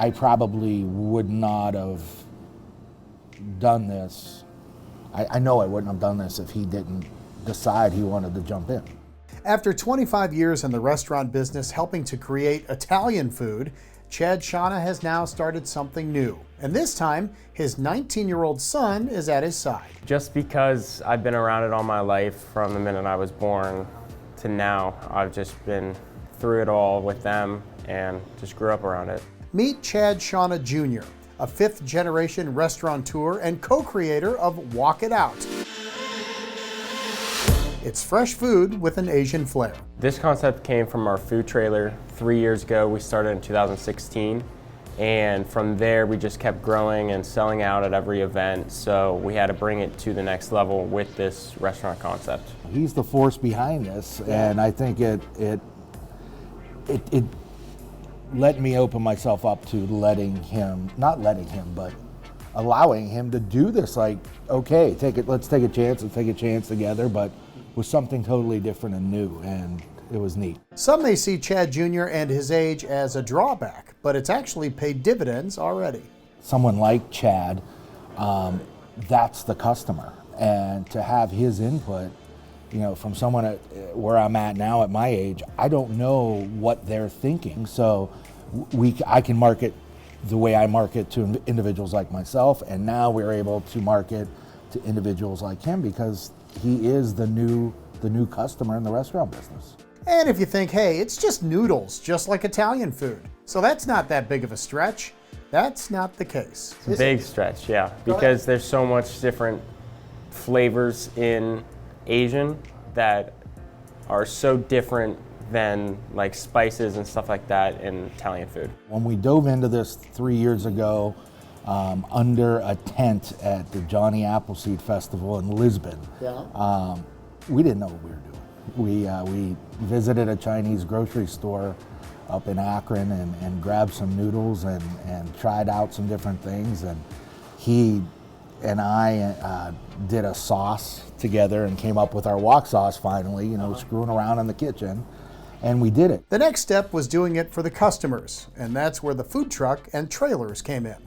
I probably would not have done this. I know I wouldn't have done this if he didn't decide he wanted to jump in. After 25 years in the restaurant business helping to create Italian food, Chad Shauna has now started something new. And this time, his 19-year-old son is at his side. Just because I've been around it all my life from the minute I was born to now, I've just been through it all with them and just grew up around it. Meet Chad Shauna Jr., a fifth-generation restaurateur and co-creator of Walk It Out. It's fresh food with an Asian flair. This concept came from our food trailer 3 years ago. We started in 2016, and from there we just kept growing and selling out at every event, so we had to bring it to the next level with this restaurant concept. He's the force behind this, and I think it let me open myself up to but allowing him to do this. Like, okay, let's take a chance together, but with something totally different and new, and it was neat. Some may see Chad Jr. and his age as a drawback, but it's actually paid dividends already. Someone like Chad, that's the customer, and to have his input, from someone where I'm at now at my age, I don't know what they're thinking. So I can market the way I market to individuals like myself, and now we're able to market to individuals like him because he is the new customer in the restaurant business. And if you think, hey, it's just noodles, just like Italian food, so that's not that big of a stretch, that's not the case. It's a big stretch, yeah, because there's so much different flavors in Asian that are so different than like spices and stuff like that in Italian food. When we dove into this 3 years ago, under a tent at the Johnny Appleseed Festival in Lisbon, we didn't know what we were doing. We visited a Chinese grocery store up in Akron and grabbed some noodles and tried out some different things, and he and I did a sauce together and came up with our wok sauce finally, screwing around in the kitchen, and we did it. The next step was doing it for the customers, and that's where the food truck and trailers came in.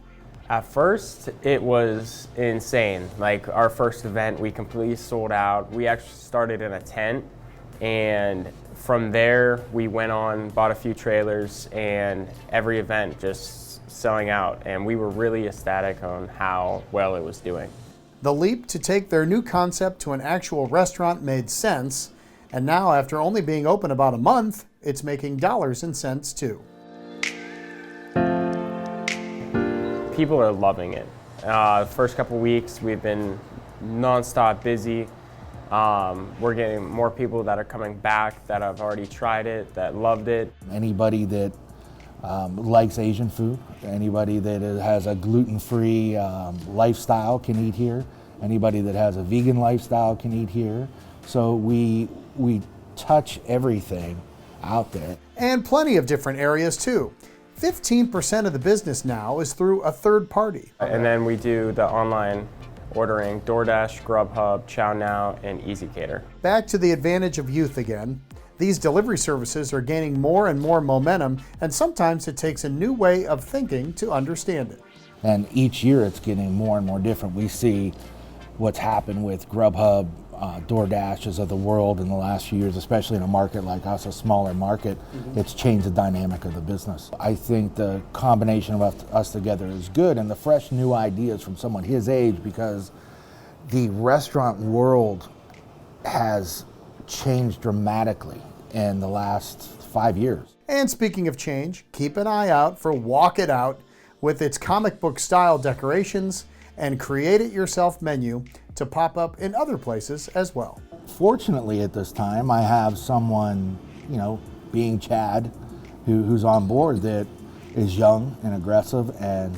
At first, it was insane. Like our first event, we completely sold out. We actually started in a tent, and from there, we went on, bought a few trailers, and every event just selling out, and we were really ecstatic on how well it was doing. The leap to take their new concept to an actual restaurant made sense, and now after only being open about a month, it's making dollars and cents too. People are loving it. The first couple weeks, we've been nonstop busy. We're getting more people that are coming back that have already tried it, that loved it. Anybody that likes Asian food, anybody that has a gluten-free lifestyle can eat here. Anybody that has a vegan lifestyle can eat here. So we touch everything out there. And plenty of different areas too. 15% of the business now is through a third party. And then we do the online ordering, DoorDash, Grubhub, ChowNow, and EasyCater. Back to the advantage of youth again. These delivery services are gaining more and more momentum, and sometimes it takes a new way of thinking to understand it. And each year it's getting more and more different. We see what's happened with Grubhub, DoorDashes of the world in the last few years, especially in a market like us, a smaller market. It's changed the dynamic of the business. I think the combination of us together is good, and the fresh new ideas from someone his age, because the restaurant world has changed dramatically in the last 5 years. And speaking of change, keep an eye out for Walk It Out with its comic book style decorations and create it yourself menu to pop up in other places as well. Fortunately at this time, I have someone, being Chad, who's on board, that is young and aggressive and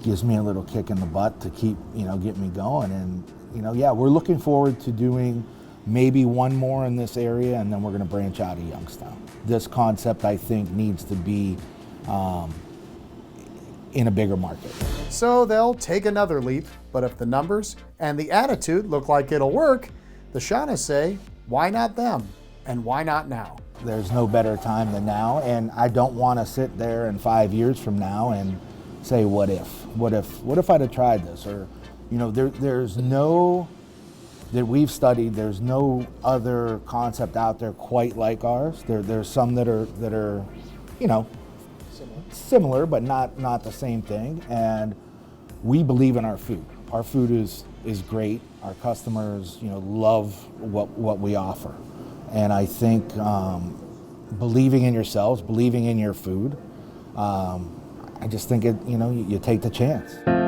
gives me a little kick in the butt to keep, get me going. And, we're looking forward to doing maybe one more in this area, and then we're gonna branch out of Youngstown. This concept, I think, needs to be in a bigger market. So they'll take another leap, but if the numbers and the attitude look like it'll work, the Shaunas say, why not them? And why not now? there's no better time than now, and I don't want to sit there in 5 years from now and say, what if I'd have tried this? Or, you know, there's no, that we've studied, there's no other concept out there quite like ours. There's some that are, you know, similar, but not the same thing. And we believe in our food. Our food is great. Our customers, you know, love what we offer. And I think believing in yourselves, believing in your food, I just think you take the chance.